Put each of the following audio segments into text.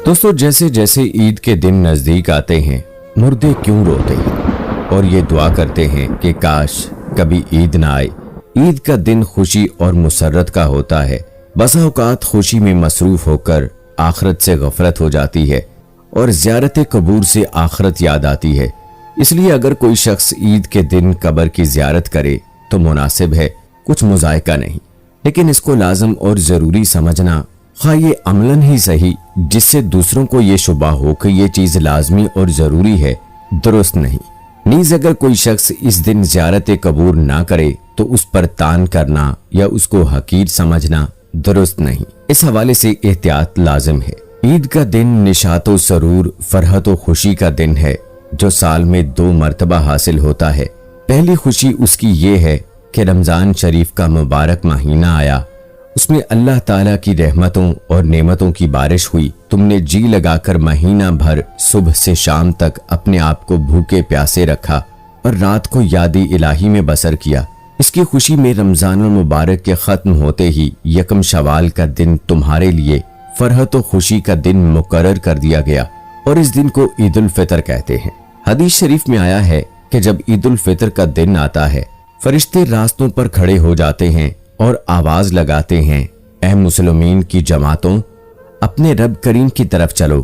दोस्तों, जैसे जैसे ईद के दिन नजदीक आते हैं मुर्दे क्यों रोते हैं और ये दुआ करते हैं कि काश कभी ईद ना आए। ईद का दिन खुशी और मुसर्रत का होता है। बसा औकात खुशी में मसरूफ होकर आखरत से गफलत हो जाती है और ज़ियारत कबूर से आखरत याद आती है। इसलिए अगर कोई शख्स ईद के दिन कब्र की ज़ियारत करे तो मुनासिब है, कुछ मुज़ायका नहीं, लेकिन इसको लाज़िम और ज़रूरी समझना, ख़ाह ये अमलन ही सही जिससे दूसरों को ये शुबा हो कि ये चीज़ लाजमी और ज़रूरी है, दुरुस्त नहीं। नीज़ अगर कोई शख्स इस दिन ज़ियारत कबूर ना करे तो उस पर तान करना या उसको हकीर समझना दुरुस्त नहीं। इस हवाले से एहतियात लाजिम है। ईद का दिन निशात व सरूर, फरहत व खुशी का दिन है जो साल में 2 मरतबा हासिल होता है। पहली खुशी उसकी ये है कि रमज़ान शरीफ का मुबारक महीना आया, उसमें अल्लाह ताला की रहमतों और नेमतों की बारिश हुई। तुमने जी लगाकर महीना भर सुबह से शाम तक अपने आप को भूखे प्यासे रखा और रात को यादी इलाही में बसर किया। इसकी खुशी में रमज़ान मुबारक के ख़त्म होते ही यकम शवाल का दिन तुम्हारे लिए फरहत व खुशी का दिन मुकर्रर कर दिया गया और इस दिन को ईद उल फितर कहते हैं। हदीस शरीफ में आया है कि जब ईद उल फितर का दिन आता है, फरिश्ते रास्तों पर खड़े हो जाते हैं और आवाज लगाते हैं, ऐ मुसलमीन की जमातों, अपने रब करीम की तरफ चलो,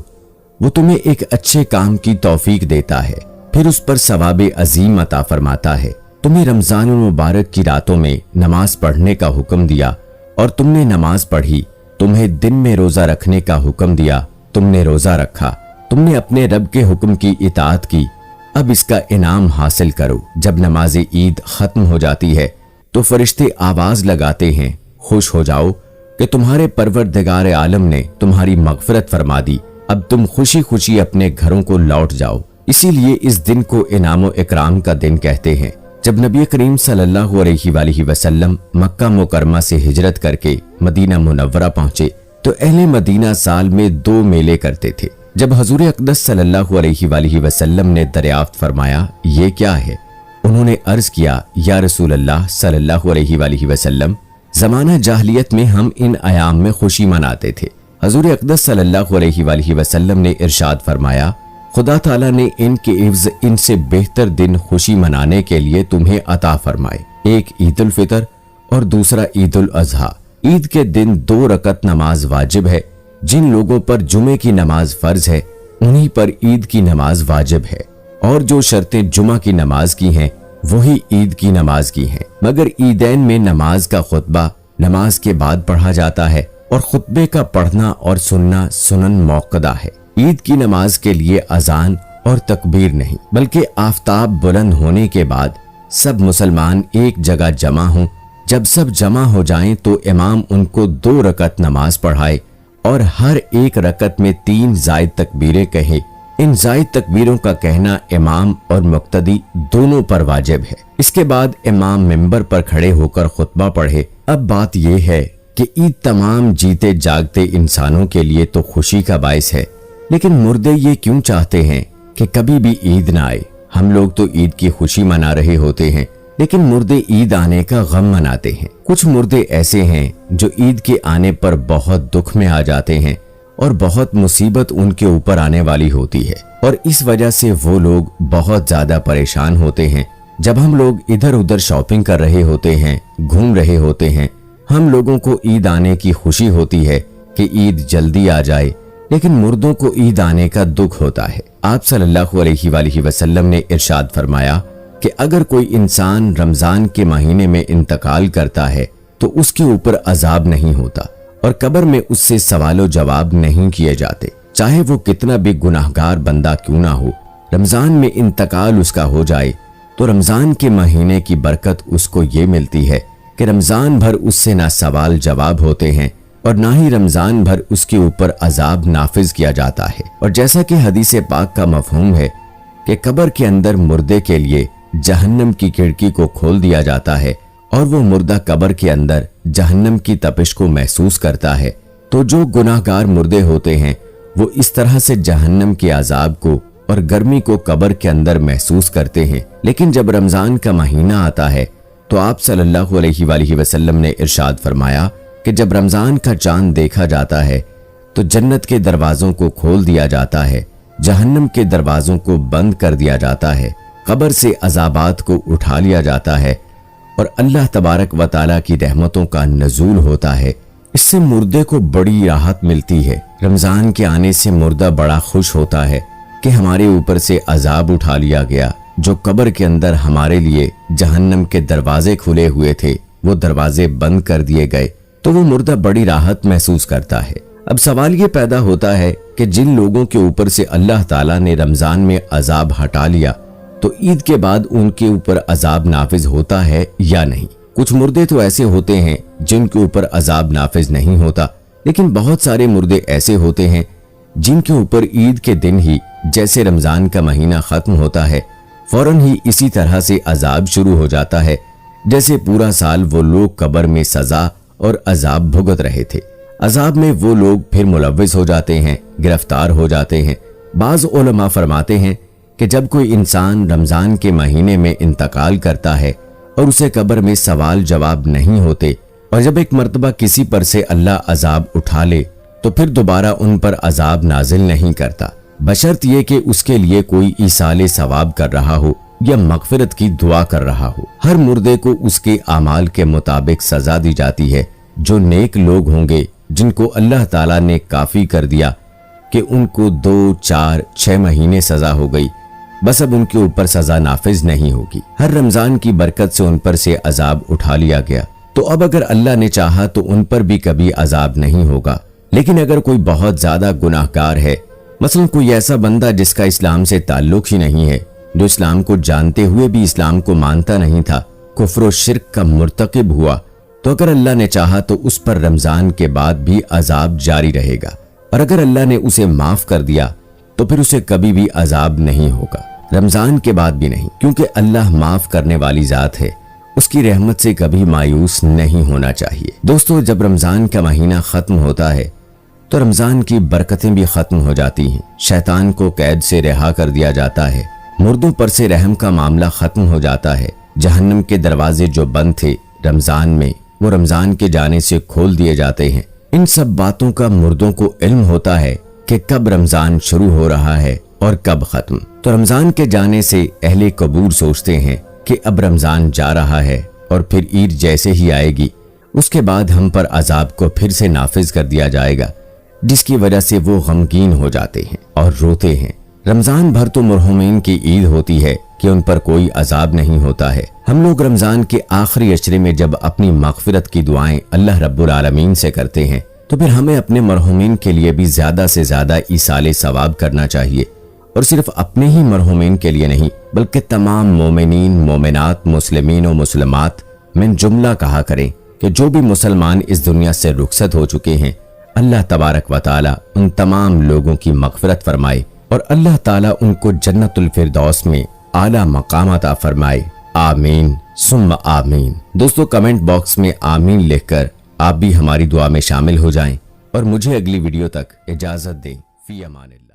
वो तुम्हें एक अच्छे काम की तौफीक देता है, फिर उस पर सवाबे अजीम अता फरमाता है। तुम्हें रमजान मुबारक की रातों में नमाज पढ़ने का हुक्म दिया और तुमने नमाज पढ़ी। तुम्हें दिन में रोजा रखने का हुक्म दिया, तुमने रोजा रखा। तुमने अपने रब के हुक्म की इताअत की, अब इसका इनाम हासिल करो। जब नमाज ईद खत्म हो जाती है तो फरिश्ते आवाज लगाते हैं, खुश हो जाओ कि तुम्हारे परवरदिगार आलम ने तुम्हारी मगफरत फरमा दी, अब तुम खुशी खुशी अपने घरों को लौट जाओ। इसीलिए इस दिन को इनाम व इकराम का दिन कहते हैं। जब नबी करीम सल्लल्लाहु अलैहि वसल्लम मक्का मुकरमा से हिजरत करके मदीना मुनव्वरा पहुंचे तो अहले मदीना साल में 2 मेले करते थे। जब हजूर अक़दस सल्लल्लाहु अलैहि वसल्लम ने दरियाफ्त फरमाया, ये क्या है? उन्होंने अर्ज किया, या रसूल अल्लाह सल्लल्लाहु अलैहि वसल्लम, ज़माना जाहलियत में हम इन अयाम में खुशी मनाते थे। हजूर अक़दस सल्लल्लाहु अलैहि वसल्लम ने इरशाद फरमाया, खुदा ताला ने इनके इव्ज़ इनसे बेहतर दिन खुशी मनाने के लिए तुम्हें अता फरमाए, एक ईद उल फितर और दूसरा ईद उल अज़हा। ईद के दिन 2 रकत नमाज वाजिब है। जिन लोगों पर जुमे की नमाज फर्ज है उन्हीं पर ईद की नमाज वाजिब है, और जो शर्तें जुमा की नमाज की हैं वही ईद की नमाज की हैं। मगर ईदैन में नमाज का खुतबा नमाज के बाद पढ़ा जाता है और खुतबे का पढ़ना और सुनना सुनन मौक़दा है। ईद की नमाज के लिए अजान और तकबीर नहीं, बल्कि आफताब बुलंद होने के बाद सब मुसलमान एक जगह जमा हों। जब सब जमा हो जाएं तो इमाम उनको 2 रकत नमाज पढ़ाए और हर एक रकत में 3 जायद तकबीरें कहे। इन जायद तकबीरों का कहना इमाम और मुक्तदी दोनों पर वाजिब है। इसके बाद इमाम मिंबर पर खड़े होकर खुतबा पढ़े। अब बात यह है कि ईद तमाम जीते जागते इंसानों के लिए तो खुशी का बायस है, लेकिन मुर्दे ये क्यों चाहते हैं कि कभी भी ईद ना आए? हम लोग तो ईद की खुशी मना रहे होते हैं, लेकिन मुर्दे ईद आने का गम मनाते हैं। कुछ मुर्दे ऐसे हैं जो ईद के आने पर बहुत दुख में आ जाते हैं और बहुत मुसीबत उनके ऊपर आने वाली होती है, और इस वजह से वो लोग बहुत ज्यादा परेशान होते हैं। जब हम लोग इधर उधर शॉपिंग कर रहे होते हैं, घूम रहे होते हैं, हम लोगों को ईद आने की खुशी होती है कि ईद जल्दी आ जाए, लेकिन मुर्दों को ईद आने का दुख होता है। आप सल्लल्लाहु अलैहि वसल्लम ने इरशाद फरमाया कि अगर कोई इंसान रमजान के महीने में इंतकाल करता है तो उसके ऊपर अजाब नहीं होता और कब्र में उससे सवालो जवाब नहीं किए जाते, चाहे वो कितना भी गुनाहगार बंदा क्यों ना हो। रमजान में इंतकाल उसका हो जाए तो रमजान के महीने की बरकत उसको ये मिलती है कि रमजान भर उससे ना सवाल जवाब होते हैं और ना ही रमजान भर उसके ऊपर अजाब नाफिज किया जाता है। और जैसा कि हदीस पाक का मफहूम है कि कब्र के अंदर मुर्दे के लिए जहन्नम की खिड़की को खोल दिया जाता है और वो मुर्दा कब्र के अंदर जहन्नम की तपिश को महसूस करता है, तो जो गुनाहगार मुर्दे होते हैं वो इस तरह से जहन्नम के अजाब को और गर्मी को कब्र के अंदर महसूस करते हैं। लेकिन जब रमजान का महीना आता है तो आप सल्लल्लाहु अलैहि वसल्लम ने इरशाद फरमाया कि जब रमजान का चांद देखा जाता है तो जन्नत के दरवाजों को खोल दिया जाता है, जहन्नम के दरवाजों को बंद कर दिया जाता है, कब्र से अजाबात को उठा लिया जाता है और अल्लाह तबारक व तआला की रहमतों का नज़ूल होता है। इससे मुर्दे को बड़ी राहत मिलती है। रमजान के आने से मुर्दा बड़ा खुश होता है कि हमारे ऊपर से अजाब उठा लिया गया। जो कब्र के अंदर हमारे लिए जहन्नम के दरवाजे खुले हुए थे, वो दरवाजे बंद कर दिए गए, तो वो मुर्दा बड़ी राहत महसूस करता है। अब सवाल ये पैदा होता है कि जिन लोगों के ऊपर से अल्लाह ताला ने रमजान में अजाब हटा लिया, तो ईद के बाद उनके ऊपर अजाब नाफिज होता है या नहीं। कुछ मुर्दे तो ऐसे होते हैं जिनके ऊपर अजाब नाफिज नहीं होता, लेकिन बहुत सारे मुर्दे ऐसे होते हैं जिनके ऊपर ईद के दिन ही, जैसे रमजान का महीना खत्म होता है, फौरन ही इसी तरह से अजाब शुरू हो जाता है, जैसे पूरा साल वो लोग कब्र में सजा और अजाब भुगत रहे थे। अजाब में वो लोग फिर मुलव्विस हो जाते हैं, गिरफ्तार हो जाते हैं। बाज़ उलमा फरमाते हैं कि जब कोई इंसान रमजान के महीने में इंतकाल करता है और उसे कब्र में सवाल जवाब नहीं होते, और जब एक मर्तबा किसी पर से अल्लाह अजाब उठा ले, तो फिर दोबारा उन पर अजाब नाजिल नहीं करता, बशर्त ये कि उसके लिए कोई ईसाले सवाब कर रहा हो या मगफिरत की दुआ कर रहा हो। हर मुर्दे को उसके आमाल के मुताबिक सजा दी जाती है। जो नेक लोग होंगे, जिनको अल्लाह ताला ने काफी कर दिया कि उनको 2, 4, 6 महीने सजा हो गई, बस अब उनके ऊपर सजा नाफिज नहीं होगी। हर रमजान की बरकत से उन पर से अजाब उठा लिया गया, तो अब अगर अल्लाह ने चाहा तो उन पर भी कभी अजाब नहीं होगा। लेकिन अगर कोई बहुत ज्यादा गुनाहगार है, मसलन कोई ऐसा बंदा जिसका इस्लाम से ताल्लुक ही नहीं है, जो इस्लाम को जानते हुए भी इस्लाम को मानता नहीं था, कुफ्र और शिर्क का मुर्तकिब हुआ, तो अगर अल्लाह ने चाहा तो उस पर रमजान के बाद भी अजाब जारी रहेगा, और अगर अल्लाह ने उसे माफ कर दिया तो फिर उसे कभी भी अजाब नहीं होगा, रमजान के बाद भी नहीं, क्योंकि अल्लाह माफ करने वाली जात है। उसकी रहमत से कभी मायूस नहीं होना चाहिए। दोस्तों, जब रमजान का महीना खत्म होता है तो रमजान की बरकतें भी खत्म हो जाती हैं। शैतान को कैद से रिहा कर दिया जाता है, मुर्दों पर से रहम का मामला खत्म हो जाता है। जहन्नम के दरवाजे जो बंद थे रमजान में, वो रमजान के जाने से खोल दिए जाते हैं। इन सब बातों का मुर्दों को इल्म होता है कि कब रमजान शुरू हो रहा है और कब खत्म। तो रमजान के जाने से अहले कबूर सोचते हैं कि अब रमजान जा रहा है और फिर ईद जैसे ही आएगी उसके बाद हम पर अजाब को फिर से नाफिज कर दिया जाएगा, जिसकी वजह से वो गमगीन हो जाते हैं और रोते हैं। रमजान भर तो मरहूमीन की ईद होती है कि उन पर कोई अजाब नहीं होता है। हम लोग रमजान के आखिरी अशरे में जब अपनी मगफिरत की दुआएं अल्लाह रब्बुल आलमीन से करते हैं, तो फिर हमें अपने मरहूमीन के लिए भी ज्यादा से ज्यादा ईसाले सवाब करना चाहिए, और सिर्फ अपने ही मरहूमीन के लिए नहीं, बल्कि तमाम मोमिनीन, मोमिनात, मुस्लिमीन और मुस्लिमात में जुमला कहा करें कि जो भी मुसलमान इस दुनिया से रुखसत हो चुके हैं, अल्लाह तबारक व तआला उन तमाम लोगों की मगफिरत फरमाए और अल्लाह ताला उनको जन्नतुल फिरदौस में आला मकाम अता फरमाए। आमीन सुम्मा आमीन। दोस्तों, कमेंट बॉक्स में आमीन लिखकर आप भी हमारी दुआ में शामिल हो जाएं और मुझे अगली वीडियो तक इजाजत दें। फी अमानिल्लाह।